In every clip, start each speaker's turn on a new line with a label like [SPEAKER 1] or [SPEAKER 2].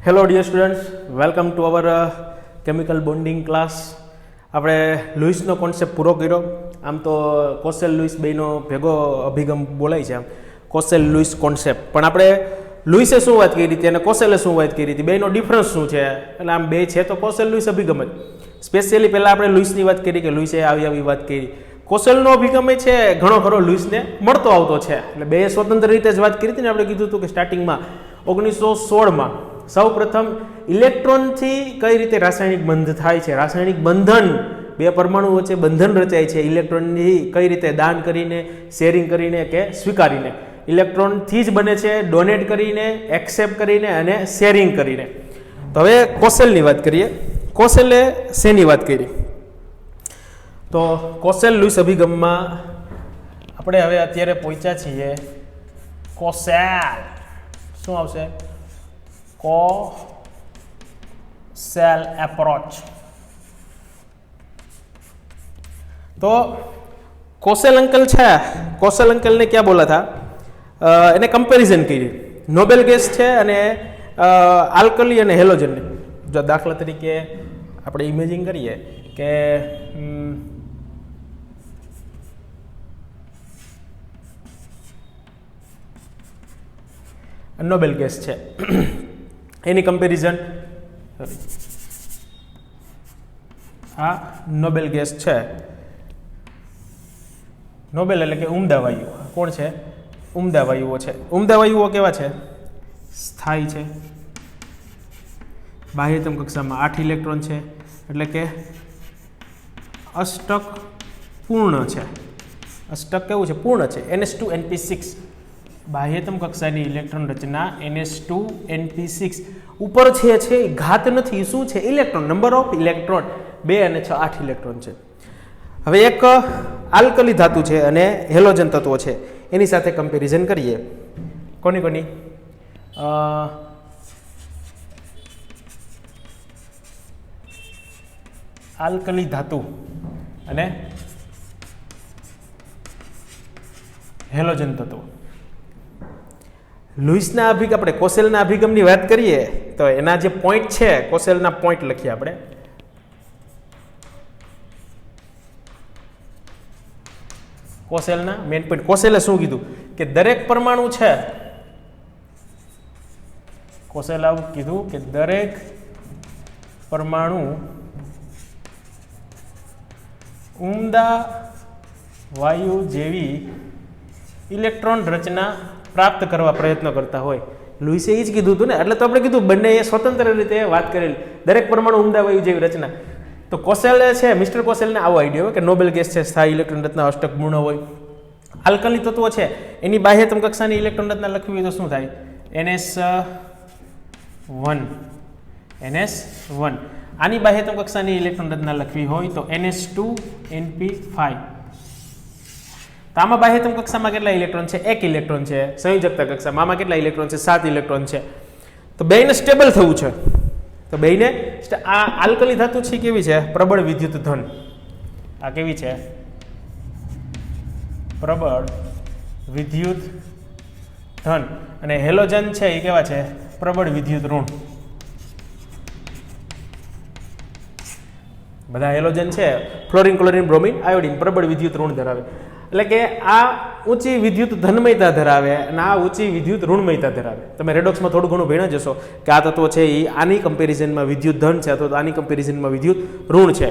[SPEAKER 1] Hello dear students, welcome to our chemical bonding class. આપણે લુઈસનો concept પૂરો કર્યો. આમ તો કોસેલ લુઈસ બેનો ભેગો અભિગમ બોલાય છે, આમ કોસેલ લુઈસ કોન્સેપ્ટ. પણ આપણે લુઈસે શું વાત કરી હતી અને કોસેલે શું વાત કરી હતી, બેનો ડિફરન્સ શું છે, એટલે આમ બે છે તો કોસેલ લુઈસ અભિગમ જ. સ્પેશિયલી પહેલાં આપણે લુઈસની વાત કરી કે લુઈસે આવી વાત કરી. કોસેલનો અભિગમ એ છે ઘણો ખરો લુઈસને મળતો આવતો છે, એટલે બે સ્વતંત્ર રીતે જ વાત કરી હતી ને. આપણે કીધું હતું કે સ્ટાર્ટિંગમાં 1916માં સૌ પ્રથમ ઇલેક્ટ્રોનથી કઈ રીતે રાસાયણિક બંધ થાય છે, રાસાયણિક બંધન, બે પરમાણુ વચ્ચે બંધન રચાય છે ઇલેક્ટ્રોનની કઈ રીતે દાન કરીને, શેરિંગ કરીને કે સ્વીકારીને. ઇલેક્ટ્રોનથી જ બને છે, ડોનેટ કરીને, એક્સેપ્ટ કરીને અને શેરિંગ કરીને. તો હવે કોસેલની વાત કરીએ. કોસેલે શેની વાત કરી? તો કોસેલ લુઈસ અભિગમમાં આપણે હવે અત્યારે પહોંચ્યા છીએ કોસેલ. શું આવશે? Kossel approach. तो कोसेल अंकल है, कोसेल अंकल ने क्या बोला था, એને કમ્પેરિઝન કરી. નોબેલ ગેસ છે અને આલ્કલી અને હેલોજન. જો દાખલા તરીકે આપણે ઇમેજિંગ કરીએ કે નોબેલ ગેસ છે, એની કમ્પેરિઝન, આ નોબેલ ગેસ છે. નોબેલ એટલે કે ઉમદા વાયુઓ. કોણ છે? ઉમદા વાયુઓ છે. ઉમદા વાયુઓ કેવા છે? સ્થાયી છે. બાહ્યતમ કક્ષામાં 8 ઇલેક્ટ્રોન છે, એટલે કે અષ્ટક પૂર્ણ છે. અષ્ટક કેવું છે? પૂર્ણ છે. NH2NP6 બાહ્યતમ કક્ષાની ઇલેક્ટ્રોન રચના NH2NP6 ઉપર છે ઘાત નથી. શું છે? ઇલેક્ટ્રોન, નંબર ઓફ ઇલેક્ટ્રોન 2 અને 6, 8 ઇલેક્ટ્રોન છે. હવે એક આલ્કલી ધાતુ છે અને હેલોજન તત્વો છે, એની સાથે કમ્પેરિઝન કરીએ. કોની? આલ્કલી ધાતુ અને હેલોજન તત્વો. લુઈસના અભિગમ, આપણે કોસેલના અભિગમની વાત કરીએ તો એના જે પોઈન્ટ છે, કોસેલના પોઈન્ટ લખીએ આપણે. કોસેલના મેઇન પોઈન્ટ. કોસેલે શું કીધું કે દરેક પરમાણુ છે, કોસેલે આવું કીધું કે દરેક પરમાણુ ઉમદા વાયુ જેવી ઇલેક્ટ્રોન રચના પ્રાપ્ત કરવા પ્રયત્ન કરતા હોય. લુઈસે એ જ કીધું હતું ને, એટલે તો આપણે કીધું બંને એ સ્વતંત્ર રીતે વાત કરેલી, દરેક પરમાણુ ઉમદા વાયુ જેવી રચના. તો કોસેલે છે, મિસ્ટર કોસેલને આવો આઈડિયા હોય કે નોબેલ ગેસ છે, સ્થાયી ઇલેક્ટ્રોન રચના અષ્ટક પૂર્ણ હોય. આલ્કલી તત્વો છે, એની બાહ્યતમ કક્ષાની ઇલેક્ટ્રોન રચના લખવી હોય તો શું થાય? NS1. આની બાહ્યતમ કક્ષાની ઇલેક્ટ્રોન રચના લખવી હોય તો NH2NP5. તો આમાં બાહ્યતમ કક્ષામાં કેટલા ઇલેક્ટ્રોન છે? 1 ઇલેક્ટ્રોન છે. સંયોજકતા કક્ષામાં આમાં કેટલા ઇલેક્ટ્રોન છે? 7 ઇલેક્ટ્રોન છે. તો બેયને સ્ટેબલ થવું છે. તો બેયને આ આલ્કલી ધાતુ છે કેવી છે? પ્રબળ વિદ્યુત ધન. આ કેવી છે? પ્રબળ વિદ્યુત ધન. અને હેલોજન છે એ કેવા છે? પ્રબળ વિદ્યુત ઋણ. બધા હેલોજન છે, ફ્લોરિન, ક્લોરિન, બ્રોમિન, આયોડિન, પ્રબળ વિદ્યુત ઋણ ધરાવે. એટલે કે આ ઊંચી વિદ્યુત ધનમયતા ધરાવે અને આ ઊંચી વિદ્યુત ઋણમયતા ધરાવે. તમે રેડોક્સમાં થોડું ઘણું ભણ્યા જશો કે આ તત્વો છે એ આની કમ્પેરિઝનમાં વિદ્યુત ધન છે અથવા તો આની કમ્પેરિઝનમાં વિદ્યુત ઋણ છે.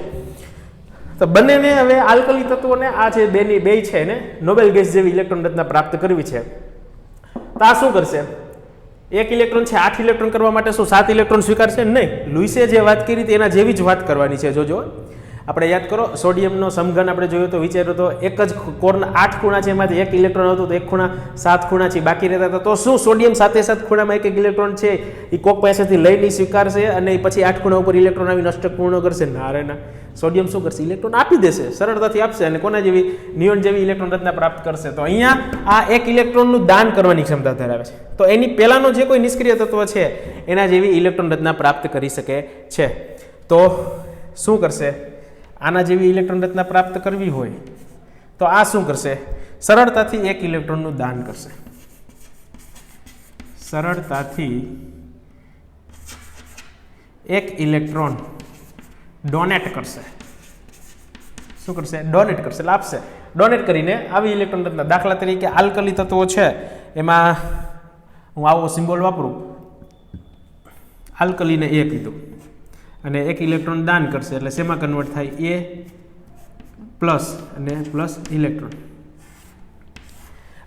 [SPEAKER 1] તો બંનેને હવે આલ્કલી તત્વોને આ છે બે છે ને નોબેલ ગેસ જેવી ઇલેક્ટ્રોન રચના પ્રાપ્ત કરવી છે. તો આ શું કરશે? 1 ઇલેક્ટ્રોન છે, 8 ઇલેક્ટ્રોન કરવા માટે શું 7 ઇલેક્ટ્રોન સ્વીકારશે? નહીં. લુઈસે જે વાત કરી હતી એના જેવી જ વાત કરવાની છે. જોજો, આપણે યાદ કરો, સોડિયમનો સમઘન આપણે જોયો તો, વિચાર્યો તો એક જ કોરના 8 ખૂણા છે, એમાંથી 1 ઇલેક્ટ્રોન હતું તો 1 ખૂણા 7 ખૂણા છે બાકી રહેતા હતા. તો શું સોડિયમ સાથે ખૂણામાં 1 ઇલેક્ટ્રોન છે એ કોક પાસેથી લઈને સ્વીકારશે અને પછી 8 ખૂણા ઉપર ઇલેક્ટ્રોન આવીને અષ્ટક પૂર્ણ કરશે? ના રે ના. સોડિયમ શું કરશે? ઇલેક્ટ્રોન આપી દેશે, સરળતાથી આપશે અને કોના જેવી? નિયોન જેવી ઇલેક્ટ્રોન રચના પ્રાપ્ત કરશે. તો અહીંયા આ 1 ઇલેક્ટ્રોનનું દાન કરવાની ક્ષમતા ધરાવે છે. તો એની પહેલાનો જે કોઈ નિષ્ક્રિય તત્વ છે એના જેવી ઇલેક્ટ્રોન રચના પ્રાપ્ત કરી શકે છે. તો શું કરશે? આના જેવી ઇલેક્ટ્રોન રચના પ્રાપ્ત કરવી હોય તો આ શું કરશે? સરળતાથી 1 ઇલેક્ટ્રોનનું દાન કરશે. સરળતાથી એક ઇલેક્ટ્રોન ડોનેટ કરશે. શું કરશે? ડોનેટ કરશે, એટલે આપશે. ડોનેટ કરીને આવી ઇલેક્ટ્રોન રચના, દાખલા તરીકે આલ્કલી તત્વો છે એમાં હું આવો સિમ્બોલ વાપરું, આલ્કલીને એ કીધું અને એક ઇલેક્ટ્રોન દાન કરશે એટલે શેમાં કન્વર્ટ થાય? એ પ્લસ અને પ્લસ ઇલેક્ટ્રોન.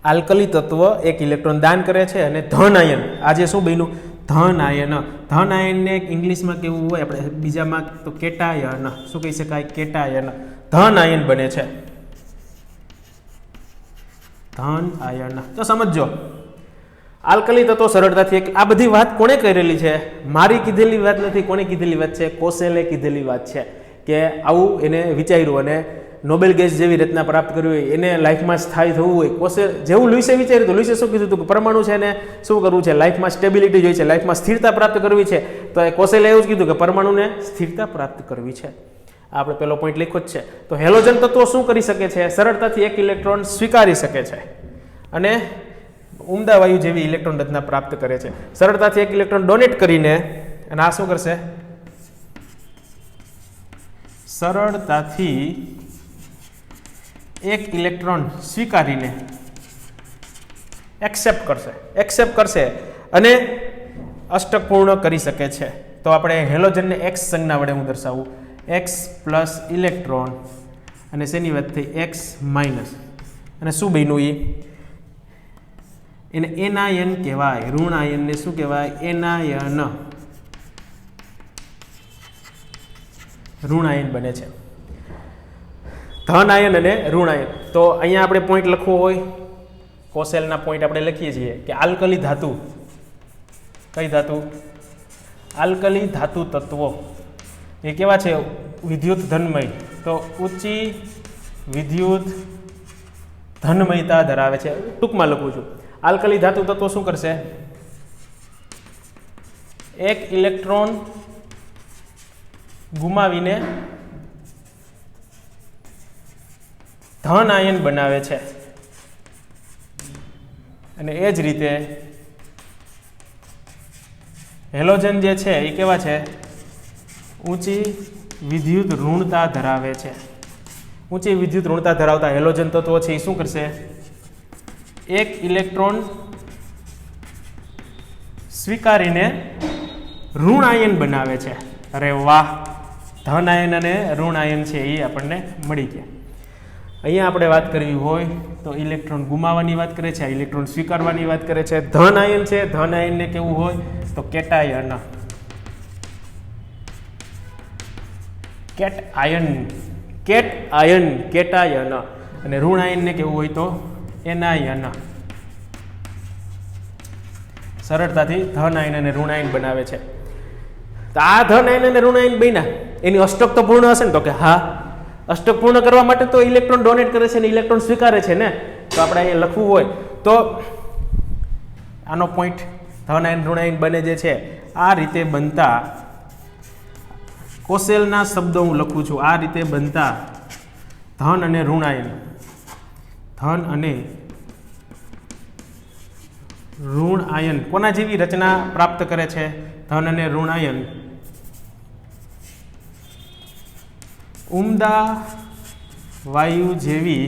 [SPEAKER 1] આલ્કલી તત્વ એક ઇલેક્ટ્રોન દાન કરે છે અને ધન આયન, આજે શું બન્યું? ધન આયન. ધન આયનને ઇંગ્લિશમાં કેવું હોય આપણે બીજામાં તો કેટાયન. શું કહી શકાય? કેટાયન. ધન આયન બને છે, ધન આયન. તો સમજો આલ્કલી તત્વો સરળતાથી આ બધી વાત કોણે કરેલી છે? મારી કીધેલી વાત નથી. કોણે કીધેલી વાત છે? કોસેલે કીધેલી વાત છે કે આવું એને વિચાર્યું અને નોબેલ ગેસ જેવી રચના પ્રાપ્ત કરવી હોય, એને લાઈફમાં સ્થાયી થવું હોય, કોસે જેવું લુઈસે વિચાર્યું હતું. લુઈસે શું કીધું હતું કે પરમાણુ છે એને શું કરવું છે? લાઈફમાં સ્ટેબિલિટી જોઈએ છે, લાઈફમાં સ્થિરતા પ્રાપ્ત કરવી છે. તો એ કોસેલે એવું જ કીધું કે પરમાણુને સ્થિરતા પ્રાપ્ત કરવી છે. આપણે પેલો પોઈન્ટ લખ્યો જ છે. તો હેલોજન તત્વો શું કરી શકે છે? સરળતાથી એક ઇલેક્ટ્રોન સ્વીકારી શકે છે અને ઉમદા વાયુ જેવી ઇલેક્ટ્રોન રચના પ્રાપ્ત કરે છે. સરળતાથી એક ઇલેક્ટ્રોન ડોનેટ કરીને અને આ શું કરશે? સરળતાથી એક ઇલેક્ટ્રોન સ્વીકારીને એક્સેપ્ટ કરશે અને અષ્ટક પૂર્ણ કરી શકે છે. તો આપણે હેલોજનને એક્સ સંજ્ઞા વડે હું દર્શાવું, એક્સ પ્લસ ઇલેક્ટ્રોન અને શેની વાત થઈ? X minus. અને શું બન્યું? એને એનાયન કહેવાય. ઋણ આયનને શું કહેવાય? એનાયન. ઋણ આયન બને છે. ધન આયન અને ઋણ આયન. તો અહીંયા આપણે પોઈન્ટ લખવો હોય, કોસેલના પોઈન્ટ આપણે લખીએ છીએ કે આલ્કલી ધાતુ, કઈ ધાતુ? આલ્કલી ધાતુ તત્વો એ કેવા છે? વિદ્યુત ધનમય. તો ઊંચી વિદ્યુત ધનમયતા ધરાવે છે. ટૂંકમાં લખું છું, આલ્કલી ધાતુ તત્વો શું કરશે? એક ઇલેક્ટ્રોન ગુમાવીને ધન આયન બનાવે છે અને એ જ રીતે હેલોજન જે છે એ કેવા છે? ઊંચી વિદ્યુત ઋણતા ધરાવે છે. ઊંચી વિદ્યુત ઋણતા ધરાવતા હેલોજન તત્વો છે એ શું કરશે? એક ઇલેક્ટ્રોન સ્વીકારીને ઋણ આયન બનાવે છે. અરે વાહ! ધન આયન અને ઋણ આયન છે એ આપણને મળી ગયા. અહીંયા આપણે વાત કરવી હોય તો ઇલેક્ટ્રોન ગુમાવવાની વાત કરે છે, ઇલેક્ટ્રોન સ્વીકારવાની વાત કરે છે. ધન આયન છે, ધન આયનને કેવું હોય તો કેટાયન. કેટાયન. અને ઋણ આયનને કેવું હોય તો એનાયન. સરળતાથી ધન આયન અને ઋણ આયન બનાવે છે. તો આ ધન આયન અને ઋણ આયન બન્યા, એની અષ્ટક તો પૂર્ણ હશે ને? તો કે હા, અષ્ટક પૂર્ણ કરવા માટે તો ઇલેક્ટ્રોન ડોનેટ કરે છે ને ઇલેક્ટ્રોન સ્વીકારે છે ને. તો આપણે અહીંયા લખવું હોય તો આનો પોઈન્ટ ધન આયન ઋણ આયન બને જે છે આ રીતે બનતા, કોસેલના શબ્દો હું લખું છું, આ રીતે બનતા ધન અને ઋણ આયન, ધન અને ઋણ આયન કોના જેવી રચના પ્રાપ્ત કરે છે? ધન અને ઋણ આયન ઉમદા વાયુ જેવી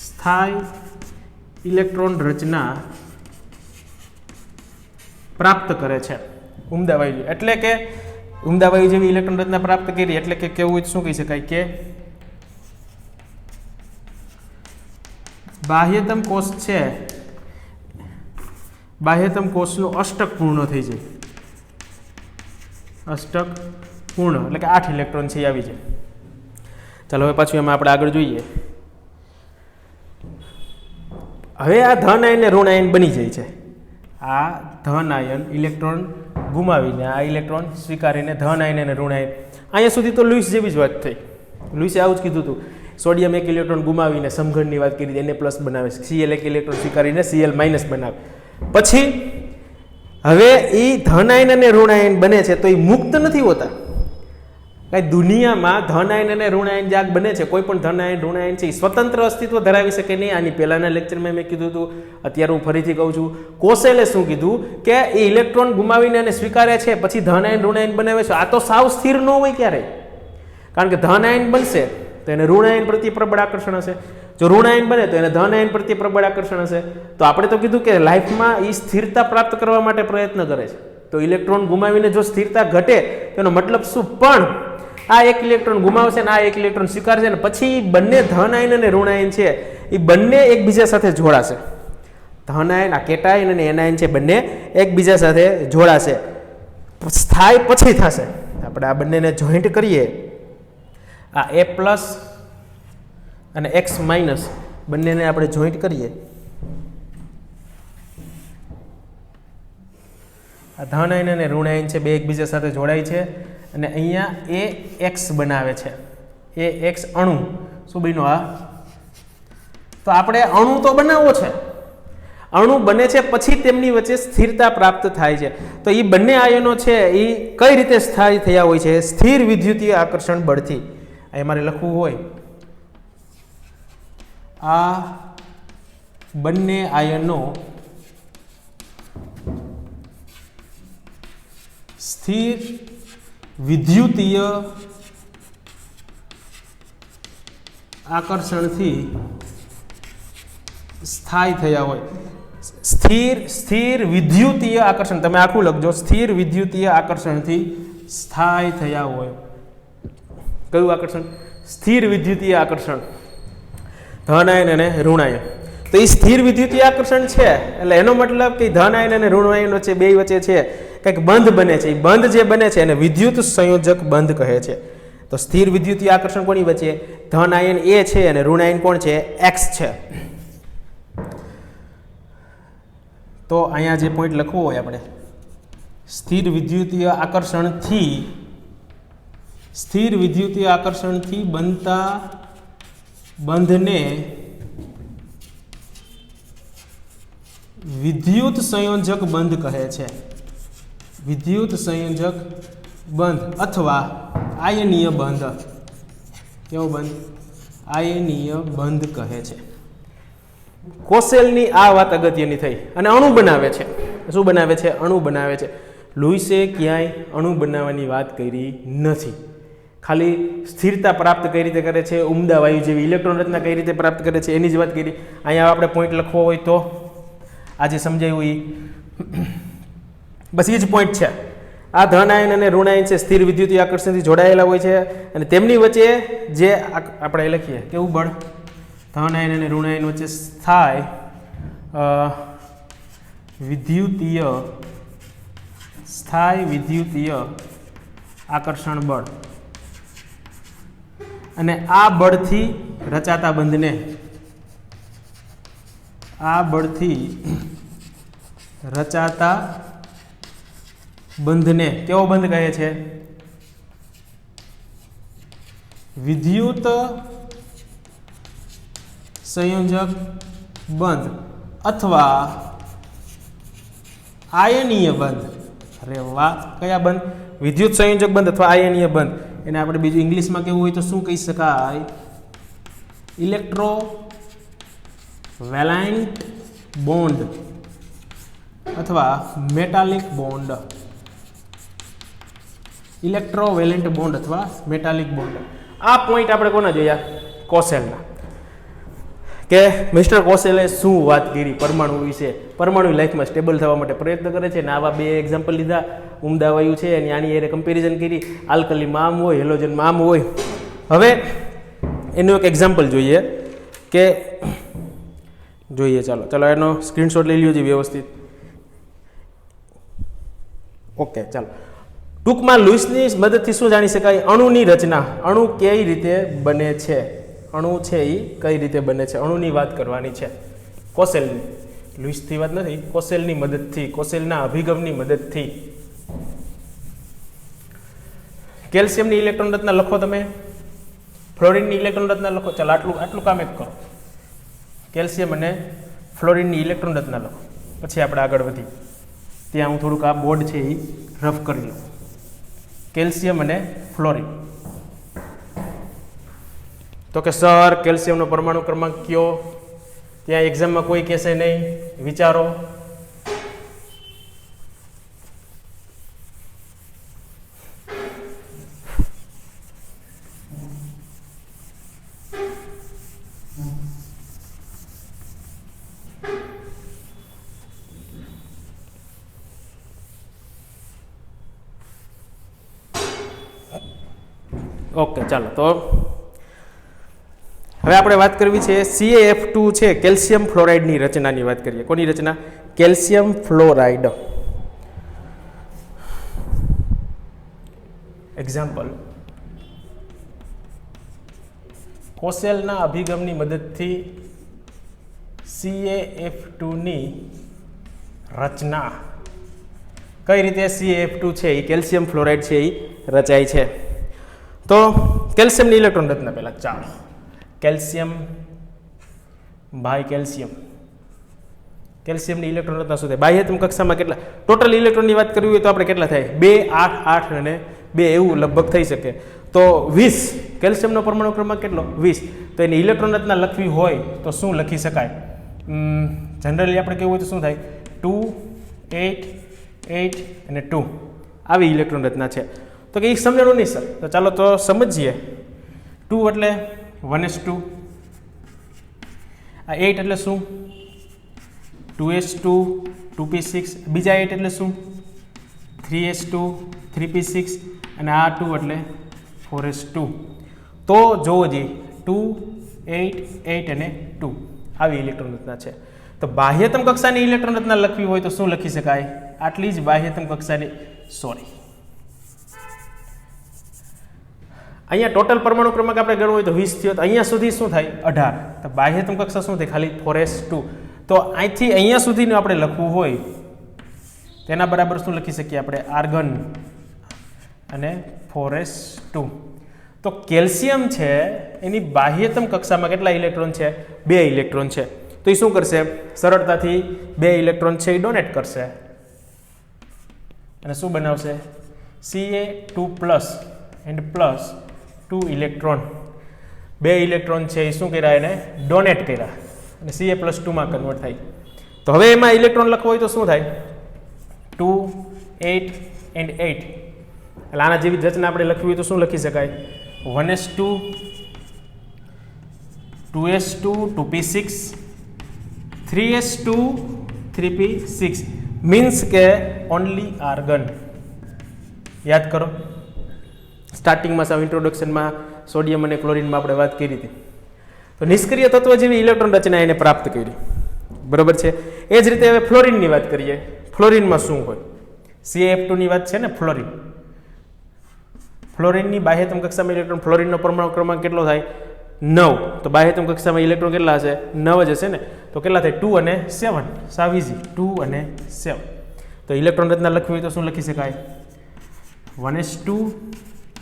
[SPEAKER 1] સ્થાયી ઇલેક્ટ્રોન રચના પ્રાપ્ત કરે છે. ઉમદા વાયુ એટલે કે ઉમદા વાયુ જેવી ઇલેક્ટ્રોન રચના પ્રાપ્ત કરી એટલે કે કેવું શું કહી શકાય કે બાહ્યતમ કોષ છે, બાહ્યતમ કોષનું અષ્ટક પૂર્ણ થઈ જાય. અષ્ટક પૂર્ણ એટલે કે 8 ઇલેક્ટ્રોન છે આવી જાય. ચાલો હવે પાછું એમાં આપણે આગળ જોઈએ. હવે આ ધન આયન ને ઋણ આયન બની જાય છે. આ ધન આયન ઇલેક્ટ્રોન ગુમાવીને આ ઇલેક્ટ્રોન સ્વીકારીને ધન આયન અને ઋણ આયન. અહીંયા સુધી તો લુઈસ જેવી જ વાત થઈ. લુઈસે આવું જ કીધું હતું. સોડિયમ એક ઇલેક્ટ્રોન ગુમાવીને સમઘનની વાત કરી, એને પ્લસ બનાવે, Cl એક ઇલેક્ટ્રોન સ્વીકારીને Cl માઇનસ બનાવે. પછી હવે એ ધન આયન અને ઋણ આયન બને છે તો એ મુક્ત નથી હોતા. કાંઈ દુનિયામાં ધન આયન અને ઋણ આયન જે આગ બને છે, કોઈ પણ ધન આયન ઋણ આયન છે એ સ્વતંત્ર અસ્તિત્વ ધરાવી શકે નહીં. આની પહેલાના લેક્ચરમાં મેં કીધું હતું, અત્યારે હું ફરીથી કહું છું. કોસેલે શું કીધું કે એ ઇલેક્ટ્રોન ગુમાવીને અને સ્વીકારે છે, પછી ધન આયન ઋણ આયન બનાવે છે. આ તો સાવ સ્થિર ન હોય ક્યારેય, કારણ કે ધન આયન બનશે તો એને ઋણ આયન પ્રત્યે પ્રબળ આકર્ષણ હશે, જો ઋણ આયન બને તો એને ધન આયન પ્રત્યે પ્રબળ આકર્ષણ હશે. તો આપણે તો કીધું કે લાઈફમાં એ સ્થિરતા પ્રાપ્ત કરવા માટે પ્રયત્ન કરે છે. તો ઇલેક્ટ્રોન ગુમાવીને જો સ્થિરતા ઘટે તેનો મતલબ શું? પણ આ એક ઇલેક્ટ્રોન ગુમાવશે ને આ એક ઇલેક્ટ્રોન સ્વીકારશે ને પછી બંને ધન આયન અને ઋણ આયન છે એ બંને એકબીજા સાથે જોડાશે. ધન આયન, આ કેટાયન અને એનાયન છે, બંને એકબીજા સાથે જોડાશે. સ્થાય પછી થશે. આપણે આ બંનેને જોઈન્ટ કરીએ, આ A પ્લસ અને X માઇનસ બંનેને આપણે જોઈન્ટ કરીએ, આ ધન આયન અને ઋણ આયન છે બે એકબીજા સાથે જોડાય છે અને અહીંયા AX બનાવે છે. AX અણુ શું બન્યો? આ તો આપણે અણુ તો બનાવવો છે, અણુ બને છે પછી તેમની વચ્ચે સ્થિરતા પ્રાપ્ત થાય છે. તો એ બંને આયનો છે એ કઈ રીતે સ્થાયી થયા હોય છે? સ્થિર વિદ્યુતીય આકર્ષણ બળથી. અહીં મારે લખવું હોય, આ બંને આયનો સ્થિર વિદ્યુતીય આકર્ષણથી સ્થાયી થયા હોય. સ્થિર વિદ્યુતીય આકર્ષણ, તમે આખું લખજો, સ્થિર વિદ્યુતીય આકર્ષણથી સ્થાયી થયા હોય. કયું આકર્ષણ? સ્થિર વિદ્યુતીય આકર્ષણ, ધન આયન અને ઋણ આયન. તો એ સ્થિર વિદ્યુતીય આકર્ષણ છે એટલે એનો મતલબ કે ધન આયન અને ઋણ આયન વચ્ચે બે વચ્ચે છે કંઈક બંધ બને છે. એ બંધ જે બને છે એને વિદ્યુત સંયોજક બંધ કહે છે. તો સ્થિર વિદ્યુતીય આકર્ષણ કોની વચ્ચે? ધન આયન A છે અને ઋણ આયન કોણ છે? X છે. તો અહીંયા જે પોઈન્ટ લખવો હોય આપણે, સ્થિર વિદ્યુતીય આકર્ષણથી બનતા બંધને વિદ્યુત સંયોજક બંધ કહે છે. વિદ્યુત સંયોજક બંધ અથવા આયનીય બંધ. કેવો બંધ? આયનીય બંધ કહે છે. કોસેલની આ વાત અગત્યની થઈ અને અણુ બનાવે છે. શું બનાવે છે? અણુ બનાવે છે. લુઈસે ક્યાંય અણુ બનાવવાની વાત કરી નથી, ખાલી સ્થિરતા પ્રાપ્ત કઈ રીતે કરે છે, ઉમદા વાયુ જેવી ઇલેક્ટ્રોન રચના કઈ રીતે પ્રાપ્ત કરે છે એની જ વાત કરી. અહીંયા આપણે પોઈન્ટ લખવો હોય તો આજે સમજાયું એ બસ એ જ પોઈન્ટ છે. આ ધન આયન અને ઋણ આયન છે સ્થિર વિદ્યુતીય આકર્ષણથી જોડાયેલા હોય છે અને તેમની વચ્ચે જે આપણે લખીએ કેવું બળ? ધન આયન અને ઋણ આયન વચ્ચે સ્થાય વિદ્યુતીય આકર્ષણ બળ. અને આ બળથી રચાતા બંધને કેવો બંધ કહે છે? વિદ્યુત સંયોજક બંધ અથવા આયનીય બંધ. અરે વાહ! કયા બંધ? વિદ્યુત સંયોજક બંધ અથવા આયનીય બંધ. એને આપણે બીજું ઇંગ્લિશમાં કેવું હોય તો શું કહી શકાય? ઇલેક્ટ્રોવેલેન્ટ બોન્ડ અથવા મેટાલિક બોન્ડ. ઇલેક્ટ્રોવેલેન્ટ બોન્ડ અથવા મેટાલિક બોન્ડ. આ પોઈન્ટ આપણે કોના જોયા? કોસેલના. કે મિસ્ટર કોસેલે શું વાત કરી પરમાણુ વિશે? પરમાણુ લાઈફમાં સ્ટેબલ થવા માટે પ્રયત્ન કરે છે અને આવા બે એક્ઝામ્પલ લીધા. ઉમદા વાયુ છે અને આની એને કમ્પેરિઝન કરી. આલ્કલીમાં આમ હોય, હેલોજનમાં આમ હોય. હવે એનું એક એક્ઝામ્પલ જોઈએ કે ચાલો એનો સ્ક્રીનશોટ લઈ લ્યો વ્યવસ્થિત. ઓકે, ચાલો. ટૂંકમાં લુઈસની મદદથી શું જાણી શકાય? અણુની રચના, અણુ કઈ રીતે બને છે, અણુ છે એ કઈ રીતે બને છે, અણુની વાત કરવાની છે. કોસેલની, લુઈસથી વાત નથી, કોસેલની મદદથી, કોસેલના અભિગમની મદદથી. કેલ્શિયમની ઇલેક્ટ્રોન રચના લખો તમે, ફ્લોરિનની ઇલેક્ટ્રોન રચના લખો. ચાલો આટલું કામ એક કરો. કેલ્શિયમ અને ફ્લોરિનની ઇલેક્ટ્રોન રચના લખો, પછી આપણે આગળ વધી. ત્યાં હું થોડુંક આ બોર્ડ છે એ રફ કરી લઉં. કેલ્શિયમ અને ફ્લોરિન. તો કે સર કેલ્શિયમનો પરમાણુ ક્રમાંક કયો? ત્યાં એક્ઝામમાં કોઈ કહેશે નહીં, વિચારો. ઓકે, ચાલો. તો હવે આપણે વાત કરવી છે CaF2 છે કેલ્શિયમ ફ્લોરાઇડની રચનાની વાત કરીએ. કોની રચના? Calcium fluoride. એક્ઝામ્પલ, કોસેલના અભિગમની મદદથી CaF2 ની રચના. કઈ રીતે CaF2 છે એ કેલ્શિયમ ફ્લોરાઇડ છે એ રચાય છે? તો કેલ્શિયમની ઇલેક્ટ્રોન રચના પહેલા ચાલો. Calcium by calcium. કેલ્શિયમની ઇલેક્ટ્રોન રચના શું થાય? બાહ્યતમ કક્ષામાં કેટલા ટોટલ ઇલેક્ટ્રોનની વાત કરવી હોય તો આપણે કેટલા થાય? 2, 8, 8 અને 2 એવું લગભગ થઈ શકે. તો 20. કેલ્શિયમનો પરમાણુ ક્રમાંક કેટલો? 20. તો એની ઇલેક્ટ્રોન રચના લખવી હોય તો શું લખી શકાય? જનરલી આપણે કેવું હોય તો શું થાય? 2, 8, 8 અને 2 આવી ઇલેક્ટ્રોન રચના છે. તો કે એ સમજાણું નહીં સર. તો ચાલો તો સમજીએ. 2 એટલે 1s2. આ 8 એટલે શું? 2s2 2p6. બીજા 8 એટલે શું? 3s2 3p6 અને આ 2 એટલે 4s2. તો જોવો જોઈએ 2, 8, 8 અને 2 આવી ઇલેક્ટ્રોન રચના છે. તો બાહ્યતમ કક્ષાની ઇલેક્ટ્રોન રચના લખવી હોય તો શું લખી શકાય? આટલી જ બાહ્યતમ કક્ષાની. અહીંયા ટોટલ પરમાણુ ક્રમાંક આપણે ગણવો હોય તો 20 થયો. તો અહીંયા સુધી શું થાય? 18. તો બાહ્યતમ કક્ષા શું થાય? ખાલી 4s2. તો અહીંથી અહીંયા સુધીનું આપણે લખવું હોય તેના બરાબર શું લખી શકીએ આપણે? આર્ગન અને 4s2. તો કેલ્શિયમ છે એની બાહ્યતમ કક્ષામાં કેટલા ઇલેક્ટ્રોન છે? 2 ઇલેક્ટ્રોન છે. તો એ શું કરશે? સરળતાથી 2 ઇલેક્ટ્રોન છે એ ડોનેટ કરશે અને શું બનાવશે? Ca2+ and plus 2 electron. 2 electron છે એ શું કર્યા? એને ડોનેટ કર્યા અને Ca+2 માં કન્વર્ટ થાય. તો હવે એમાં ઇલેક્ટ્રોન લખવો હોય તો શું થાય? 2, 8 એન્ડ 8. એટલે આના જેવી રચના આપણે લખવી હોય તો શું લખી શકાય? 1s2 2s2 2p6 3s2 3p6 means કે ઓનલી આર્ગન. યાદ કરો, સ્ટાર્ટિંગમાં સાવ ઇન્ટ્રોડક્શનમાં સોડિયમ અને ક્લોરીનમાં આપણે વાત કરી હતી. તો નિષ્ક્રિય તત્વ જેવી ઇલેક્ટ્રોન રચના એને પ્રાપ્ત કરી. બરોબર છે. એ જ રીતે હવે ફ્લોરિનની વાત કરીએ. ફ્લોરિનમાં શું હોય? CaF2 ની વાત છે ને. ફ્લોરિનની બાહ્યતમ કક્ષામાં ઇલેક્ટ્રોન, ફ્લોરિનનો પરમાણુ ક્રમાંક કેટલો થાય? 9. તો બાહ્યતમ કક્ષામાં ઇલેક્ટ્રોન કેટલા હશે? 9 જ હશે ને. તો કેટલા થાય? 2 અને 7. સાવ ઇઝી. 2 અને 7. તો ઇલેક્ટ્રોન રચના લખવી હોય તો શું લખી શકાય? 1s2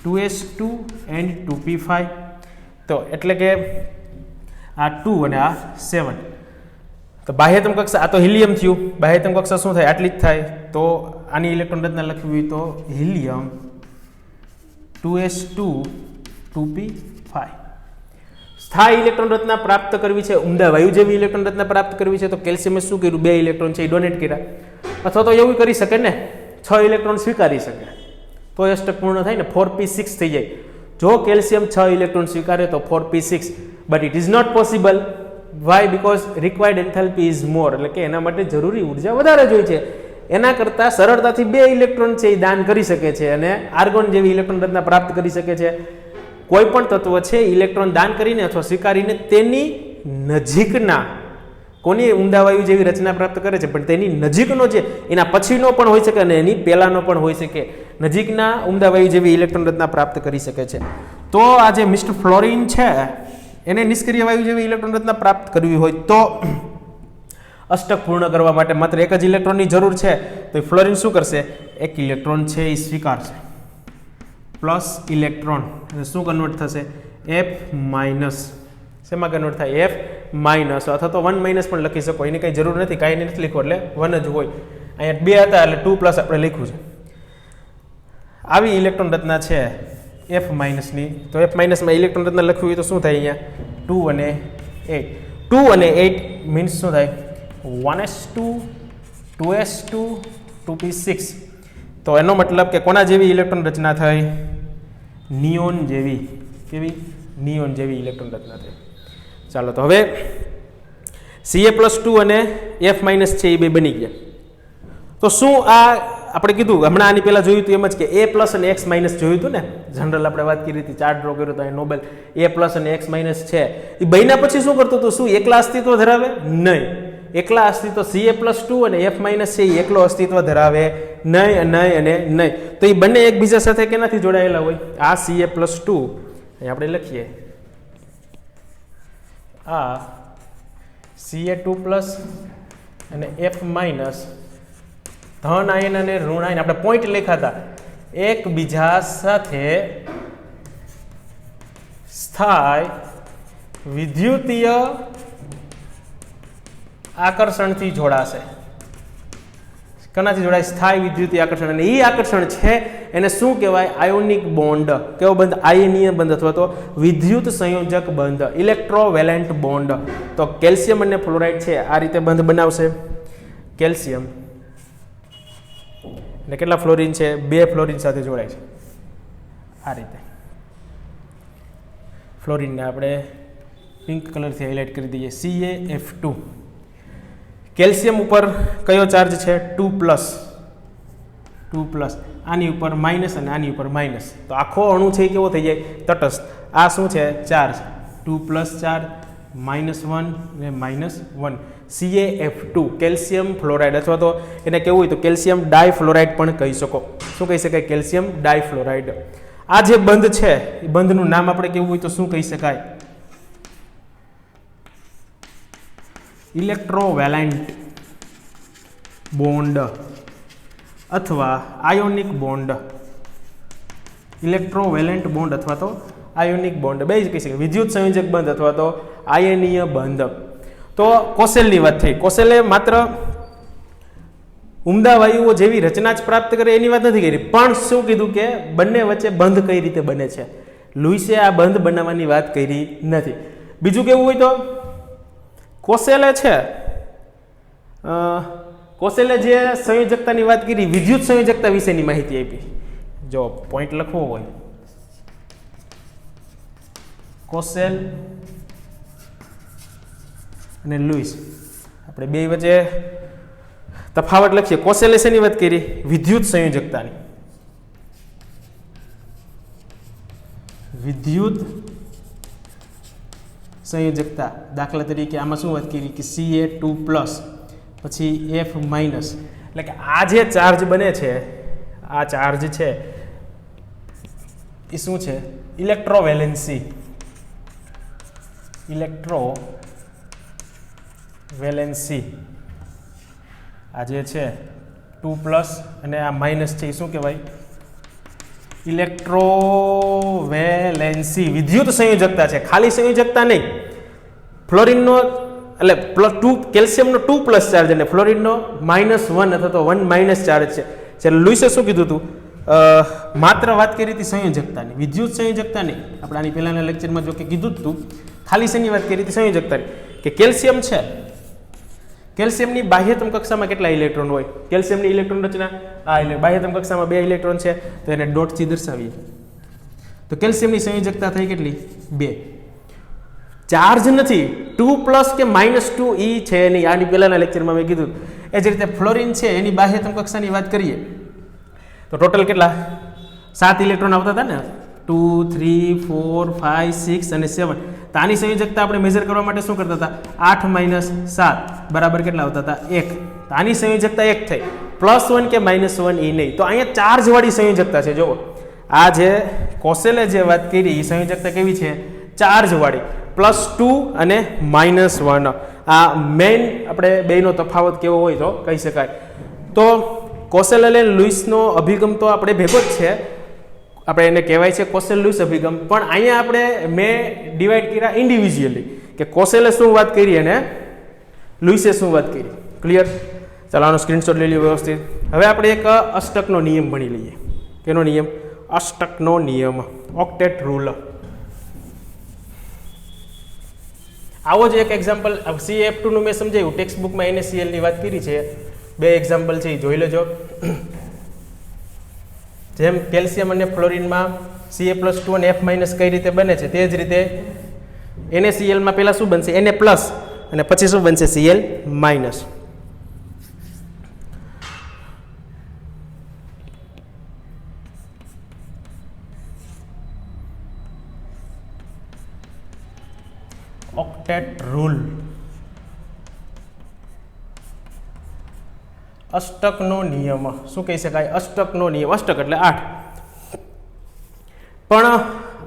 [SPEAKER 1] 2s2 and 2p5. તો એટલે કે આ 2 અને આ 7. તો બાહ્યતમ કક્ષા, આ તો હિલિયમ થયું. બાહ્યતમ કક્ષા શું થાય? આટલી જ થાય. તો આની ઇલેક્ટ્રોન રચના લખવી હોય તો હિલિયમ 2s2 2p5. સ્થાયી ઇલેક્ટ્રોન રચના પ્રાપ્ત કરવી છે, ઉમદા વાયુ જેવી ઇલેક્ટ્રોન રચના પ્રાપ્ત કરવી છે તો કેલ્શિયમે શું કર્યું? 2 ઇલેક્ટ્રોન છે એ ડોનેટ કર્યા. અથવા તો એવું કરી શકે ને, 6 ઇલેક્ટ્રોન સ્વીકારી શકે તો એ અષ્ટક પૂર્ણ થાય ને, 4p6 થઈ જાય. જો કેલ્શિયમ 6 ઇલેક્ટ્રોન સ્વીકારે તો 4p6, but it is not possible. Why? Because required enthalpy is more. એટલે કે એના માટે જરૂરી ઉર્જા વધારે જોઈએ છે. એના કરતાં સરળતાથી 2 ઇલેક્ટ્રોન છે એ દાન કરી શકે છે અને આર્ગોન જેવી ઇલેક્ટ્રોન રચના પ્રાપ્ત કરી શકે છે. કોઈ પણ તત્વ છે ઇલેક્ટ્રોન દાન કરીને અથવા સ્વીકારીને તેની નજીકના, કોની ઊંડા વાયુ જેવી રચના પ્રાપ્ત કરે છે, પણ તેની નજીકનો જે એના પછીનો પણ હોઈ શકે અને એની પહેલાનો પણ હોઈ શકે, નજીકના ઉમદા વાયુ જેવી ઇલેક્ટ્રોન રચના પ્રાપ્ત કરી શકે છે. તો આ જે મિસ્ટર ફ્લોરિન છે એને નિષ્ક્રિય વાયુ જેવી ઇલેક્ટ્રોન રચના પ્રાપ્ત કરવી હોય તો અષ્ટક પૂર્ણ કરવા માટે માત્ર એક જ ઇલેક્ટ્રોનની જરૂર છે. તો ફ્લોરિન શું કરશે? એક ઇલેક્ટ્રોન છે એ સ્વીકારશે, પ્લસ ઇલેક્ટ્રોન અને શું કન્વર્ટ થશે? F minus. શેમાં કન્વર્ટ થાય? F minus. અથવા તો 1 માઇનસ પણ લખી શકો, એની કંઈ જરૂર નથી, કાંઈ નથી લખવું એટલે 1 જ હોય. અહીંયા 2 હતા એટલે 2 પ્લસ આપણે લખ્યું છે. આવી ઇલેક્ટ્રોન રચના છે એફ માઇનસની, તો એફ માઇનસમાં ઇલેક્ટ્રોન રચના લખવી હોય તો શું થાય અહીંયા 2 અને 8, 2 અને 8 મીન્સ શું થાય 1s2 2s2 2p6, તો એનો મતલબ કે કોના જેવી ઇલેક્ટ્રોન રચના થઈ, નિયોન જેવી, કેવી નિયોન જેવી ઇલેક્ટ્રોન રચના થઈ. ચાલો તો હવે Ca+2 અને F- છે એ બે બની ગયા. તો શું આ આપણે કીધું હમણાં આની પહેલા જોયું હતું એમ જ કે A+ અને X- જોયું હતું ને, જનરલ આપણે વાત કરી હતી, ચાર્ટ ડ્રો કર્યો હતો નોબેલ, A+ અને X- છે એ બન્યા પછી શું કરતું હતું, શું એકલા અસ્તિત્વ ધરાવે, નહીં, એકલા અસ્તિત્વ Ca+2 અને F- છે એ એકલો અસ્તિત્વ ધરાવે નહીં, નહીં અને નહીં. તો એ બંને એકબીજા સાથે કેનાથી જોડાયેલા હોય, આ Ca+2 અહીં આપણે લખીએ, આ Ca2+ અને F- ધન આયન અને ઋણ આયન આપણે પોઈન્ટ લખ્યા હતા, એકબીજા સાથે સ્થાયી વિદ્યુતીય આકર્ષણથી જોડાશે. કનાથી જોડાય, સ્થાયી વિદ્યુતીય આકર્ષણ, અને એ આકર્ષણ છે એને શું કહેવાય, આયોનિક બોન્ડ. કેવો બંધ, આયનીય બંધ અથવા તો વિદ્યુત સંયોજક બંધ, ઇલેક્ટ્રોવેલેન્ટ બોન્ડ. તો કેલ્શિયમ અને ફ્લોરાઇડ છે આ રીતે બંધ બનાવશે. કેલ્શિયમ અને કેટલા ફ્લોરિન છે, 2 ફ્લોરિન સાથે જોડાય છે આ રીતે. ફ્લોરિનને આપણે પિંક કલરથી હાઇલાઇટ કરી દઈએ, CaF2. કેલ્શિયમ ઉપર કયો ચાર્જ છે, 2+, 2+, આની ઉપર માઇનસ અને આની ઉપર માઇનસ, તો આખો અણુ છે એ કેવો થઈ જાય, તટસ્થ. આ શું છે, ચાર્જ 2+ ચાર્જ, -1 અને -1, CaF2 કેલ્શિયમ ફ્લોરાઇડ, અથવા તો એને કેવું હોય તો કેલ્શિયમ ડાયફ્લોરાઇડ પણ કહી શકો. શું કહી શકાય, કેલ્શિયમ ડાયફ્લોરાઇડ. આ જે બંધ છે એ બંધનું નામ આપણે કેવું હોય તો શું કહી શકાય, ઇલેક્ટ્રોવેલેન્ટ બોન્ડ અથવા આયોનિક બોન્ડ. ઇલેક્ટ્રોવેલેન્ટ બોન્ડ અથવા તો આયોનિક બોન્ડ, બે જ કહી શકાય, વિદ્યુત સંયોજક બંધ અથવા તો આયનીય બંધ. તો કોસેલની વાત થઈ. કોસેલે માત્ર ઉમદા વાયુઓ જેવી રચના જ પ્રાપ્ત કરે એની વાત નથી કરી, પણ શું કીધું કે બંને વચ્ચે બંધ કઈ રીતે બને છે, લુઈસે આ બંધ બનાવવાની વાત કરી નથી. બીજું કેવું હોય તો કોસેલે છે, કોસેલે જે સંયોજકતાની વાત કરી, વિદ્યુત સંયોજકતા વિશેની માહિતી આપી. જો પોઈન્ટ લખવો હોય, કોસેલ અને લુઈસ, આપણે બે વચ્ચે તફાવત લખીએ. કોસેલે શેની વાત કરી, વિદ્યુત સંયોજકતાની. વિદ્યુત સંયોજકતા, દાખલા તરીકે આમાં શું વાત કરી કે Ca2+ પછી F-, એટલે કે આ જે ચાર્જ બને છે, આ ચાર્જ છે એ શું છે, ઇલેક્ટ્રોવેલેન્સી. ઇલેક્ટ્રોવેલેન્સી આ જે છે 2+ અને આ માઇનસ છે એ શું કહેવાય, ઇલેક્ટ્રોવેલેન્સી, વિદ્યુત સંયોજકતા છે, ખાલી સંયોજકતા નહીં. ફ્લોરિનનો એટલે કેલ્શિયમનો 2+ ચાર્જ અને ફ્લોરિનનો -1 અથવા તો 1- ચાર્જ છે. જ્યારે લુઈસે શું કીધું હતું, માત્ર વાત કરી હતી સંયોજકતાની, વિદ્યુત સંયોજકતા નહીં. આપણે આની પહેલાના લેક્ચરમાં જો કે કીધું જ હતું, ખાલી શેની વાત કરી હતી, સંયોજકતાની, કે કેલ્શિયમ છે, કેલ્શિયમની બાહ્યતમ કક્ષામાં કેટલા ઇલેક્ટ્રોન હોય, કેલ્શિયમની ઇલેક્ટ્રોન રચના આ બાહ્યતમ કક્ષામાં 2 ઇલેક્ટ્રોન છે, તો એને ડોટથી દર્શાવીએ. તો કેલ્શિયમની સંયોજકતા થઈ કેટલી, 2. ચાર્જ નથી, 2+ કે -2 એ છે નહીં, આની પહેલાના લેક્ચરમાં મેં કીધું. એ જ રીતે ફ્લોરિન છે એની બાહ્યતમ કક્ષાની વાત કરીએ તો ટોટલ કેટલા, 7 ઇલેક્ટ્રોન આવતા હતા ને, 2, 3, 4, 5, 6 અને 7. તો આની સંયોજકતા આપણે મેઝર કરવા માટે શું કરતા હતા, 8 - 7 બરાબર કેટલા આવતા હતા, 1. તો આની સંયોજકતા 1 થઈ, +1 કે -1 એ નહીં. તો અહીંયા ચાર્જ વાળી સંયોજકતા છે. જુઓ આ જે કોસેલે જે વાત કરી એ સંયોજકતા કેવી છે, ચાર્જ વાળી, +2 અને -1. આ મેઇન આપણે બેનો તફાવત કેવો હોય તો કહી શકાય. તો કોસેલ અને લુઈસનો અભિગમ તો આપણે ભેગો જ છે, આપણે એને કહેવાય છે કોસેલ લુઈસ અભિગમ, પણ અહીંયા આપણે મેં ડિવાઈડ કર્યા ઇન્ડિવિજ્યુઅલી કે કોસેલે શું વાત કરી અને લુઈસે શું વાત કરી. ક્લિયર? ચાલો આનો સ્ક્રીનશોટ લઈ લઈએ વ્યવસ્થિત. હવે આપણે એક અષ્ટકનો નિયમ ભણી લઈએ. કેનો નિયમ? અષ્ટકનો નિયમ, ઓક્ટેટ રૂલ. આવો જ એક એક્ઝામ્પલ CF2નું મેં સમજાવ્યું, ટેક્સ્ટ બુકમાં NaClની વાત કરી છે. 2 એક્ઝામ્પલ છે એ જોઈ લેજો. જેમ કેલ્શિયમ અને ફ્લોરિનમાં Ca+2 અને F- કઈ રીતે બને છે, તે જ રીતે NaClમાં પહેલાં શું બનશે, Na+ અને પછી શું બનશે, Cl-. ઓક્ટેટ રૂલ, અષ્ટકનો નિયમ. શું કહી શકાય, અષ્ટકનો નિયમ. અષ્ટક એટલે 8. પણ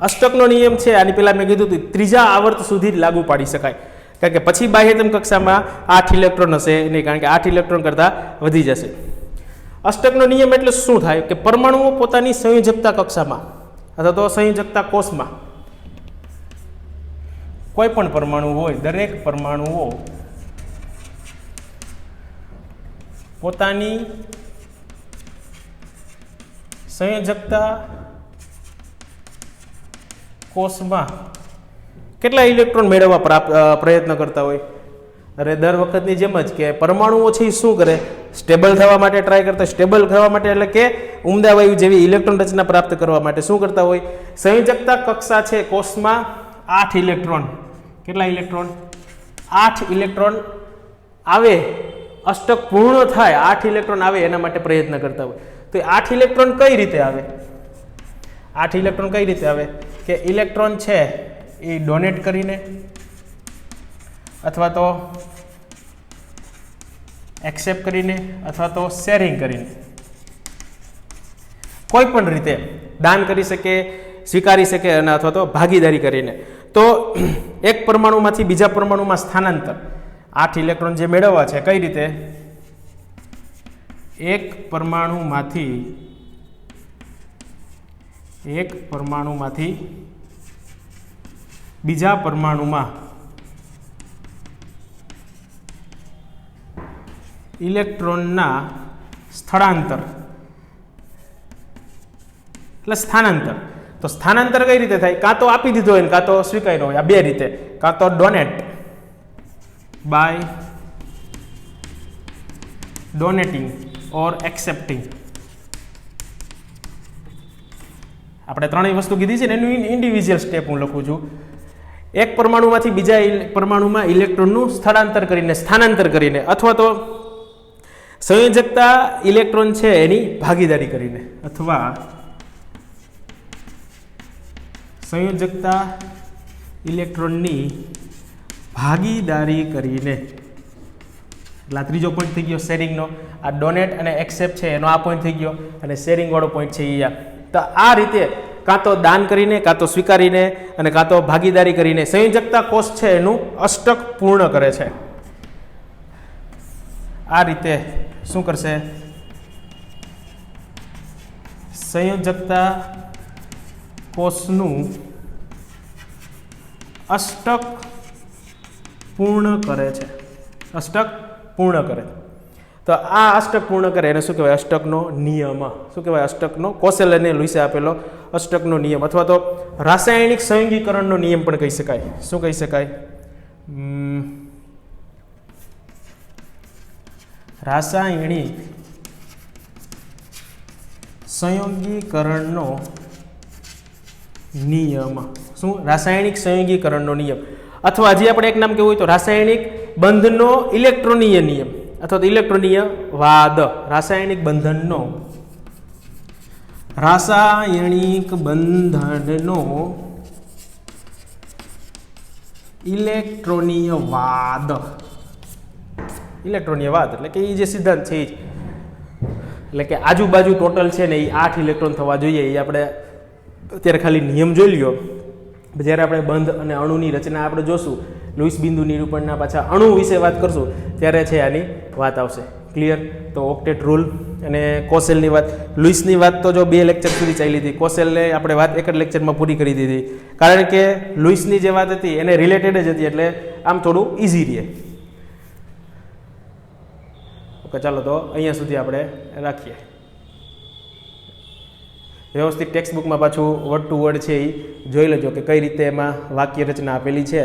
[SPEAKER 1] અષ્ટકનો નિયમ છે, આની પહેલા મેં કીધું હતું, ત્રીજા આવર્ત સુધી જ લાગુ પાડી શકાય, કારણ કે પછી બાહ્યતમ કક્ષામાં 8 ઇલેક્ટ્રોન હશે નહીં, કારણ કે 8 ઇલેક્ટ્રોન કરતાં વધી જશે. અષ્ટકનો નિયમ એટલે શું થાય કે પરમાણુઓ પોતાની સંયોજકતા કક્ષામાં અથવા તો સંયોજકતા કોષમાં કોઈ પણ પરમાણુ હોય, દરેક પરમાણુઓ પોતાની સંયોજકતા કોષમાં કેટલા ઇલેક્ટ્રોન મેળવવા પ્રયત્ન કરતા હોય. અરે દર વખતની જેમ જ કે પરમાણુઓ છે એ શું કરે, સ્ટેબલ થવા માટે ટ્રાય કરતા. સ્ટેબલ થવા માટે એટલે કે ઉમદા વાયુ જેવી ઇલેક્ટ્રોન રચના પ્રાપ્ત કરવા માટે શું કરતા હોય, સંયોજકતા કક્ષા છે કોષમાં 8 ઇલેક્ટ્રોન, કેટલા ઇલેક્ટ્રોન, 8 ઇલેક્ટ્રોન આવે, અષ્ટક પૂર્ણ થાય, 8 ઇલેક્ટ્રોન આવે એના માટે પ્રયત્ન કરતા હોય. તો 8 ઇલેક્ટ્રોન કઈ રીતે આવે, 8 ઇલેક્ટ્રોન કઈ રીતે આવે કે ઇલેક્ટ્રોન છે એ ડોનેટ કરીને અથવા તો એક્સેપ્ટ કરીને અથવા તો શેરિંગ કરીને, કોઈ પણ રીતે દાન કરી શકે, સ્વીકારી શકે અને અથવા તો ભાગીદારી કરીને. તો એક પરમાણુમાંથી બીજા પરમાણુમાં સ્થાનાંતર 8 ઇલેક્ટ્રોન જે મેળવવા છે, કઈ રીતે, એક પરમાણુમાંથી બીજા પરમાણુમાં ઇલેક્ટ્રોનના સ્થળાંતર એટલે સ્થાનાંતર. તો સ્થાનાંતર કઈ રીતે થાય, કાં તો આપી દીધો હોય કાં તો સ્વીકાર્યો હોય. આ 2 રીતે, કાં તો donate by donating or accepting. આપણે 3 વસ્તુ કીધી છે ને, એનું ઇન્ડિવિજ્યુઅલ સ્ટેપ હું લખું છું. એક પરમાણુમાંથી બીજા પરમાણુમાં ઇલેક્ટ્રોનનું સ્થળાંતર કરીને, સ્થાનાંતર કરીને, અથવા તો સંયોજકતા ઇલેક્ટ્રોન છે એની ભાગીદારી કરીને, અથવા સંયોજકતા ઇલેક્ટ્રોનની ભાગીદારી કરીને. એટલે આ ત્રીજો પોઈન્ટ થઈ ગયો શેરિંગનો. આ ડોનેટ અને એક્સેપ્ટ છે એનો આ પોઈન્ટ થઈ ગયો, અને શેરિંગ વાળો પોઈન્ટ છે એ. તો આ રીતે કાં તો દાન કરીને, કાં તો સ્વીકારીને અને કાં તો ભાગીદારી કરીને સંયોજકતા કોષ છે એનું અષ્ટક પૂર્ણ કરે છે. આ રીતે શું કરશે, સંયોજકતા કોષનું અષ્ટક પૂર્ણ કરે છે, અષ્ટક પૂર્ણ કરે. તો આ અષ્ટક પૂર્ણ કરે એને શું કહેવાય, અષ્ટકનો નિયમ. શું કહેવાય, અષ્ટકનો, કોસેલ અને લુઈસે આપેલો અષ્ટકનો નિયમ, અથવા તો રાસાયણિક સંયોગીકરણનો નિયમ પણ કહી શકાય. શું કહી શકાય, રાસાયણિક સંયોગીકરણનો નિયમ. શું, રાસાયણિક સંયોગીકરણનો નિયમ. અથવા હજી આપણે એક નામ કેવું હોય તો રાસાયણિક બંધનો ઇલેક્ટ્રોનીય નિયમ, અથવા તો ઇલેક્ટ્રોનીય વાદ. રાસાયણિક બંધનનો ઇલેક્ટ્રોનીય વાદ. ઇલેક્ટ્રોનીય વાદ એટલે કે એ જે સિદ્ધાંત છે એ જ, એટલે કે આજુબાજુ ટોટલ છે ને એ 8 ઇલેક્ટ્રોન થવા જોઈએ. એ આપણે અત્યારે ખાલી નિયમ જોઈ લ્યો. જ્યારે આપણે બંધ અને અણુની રચના આપણે જોશું, લુઈસ બિંદુ નિરૂપણના પાછા અણુ વિશે વાત કરશું, ત્યારે છે આની વાત આવશે. ક્લિયર? તો ઓક્ટેટ રૂલ અને કોસેલની વાત, લુઈસની વાત તો જો 2 લેક્ચર સુધી ચાલી હતી, કોસેલને આપણે વાત એક જ લેક્ચરમાં પૂરી કરી દીધી, કારણ કે લુઈસની જે વાત હતી એને રિલેટેડ જ હતી, એટલે આમ થોડું ઇઝી રહે. ઓકે, ચાલો તો અહીંયા સુધી આપણે રાખીએ. વ્યવસ્થિત ટેક્સ્ટ બુકમાં પાછું વર્ડ ટુ વર્ડ છે એ જોઈ લેજો કે કઈ રીતે એમાં વાક્ય રચના આપેલી છે